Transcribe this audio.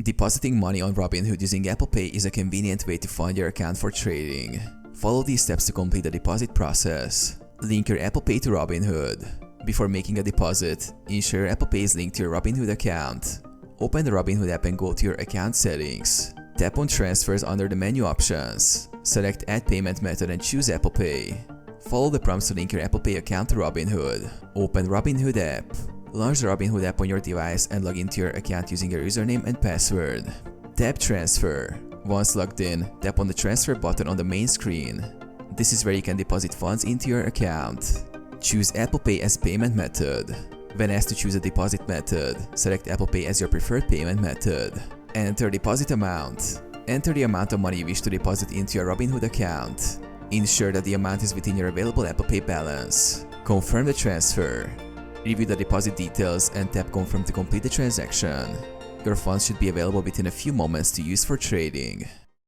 Depositing money on Robinhood using Apple Pay is a convenient way to fund your account for trading. Follow these steps to complete the deposit process. Link your Apple Pay to Robinhood. Before making a deposit, ensure Apple Pay is linked to your Robinhood account. Open the Robinhood app and go to your account settings. Tap on Transfers under the menu options. Select Add Payment Method and choose Apple Pay. Follow the prompts to link your Apple Pay account to Robinhood. Open Robinhood app. Launch the Robinhood app on your device and log into your account using your username and password. Tap Transfer. Once logged in, tap on the Transfer button on the main screen. This is where you can deposit funds into your account. Choose Apple Pay as payment method. When asked to choose a deposit method, select Apple Pay as your preferred payment method. Enter deposit amount. Enter the amount of money you wish to deposit into your Robinhood account. Ensure that the amount is within your available Apple Pay balance. Confirm the transfer. Review the deposit details and tap Confirm to complete the transaction. Your funds should be available within a few moments to use for trading.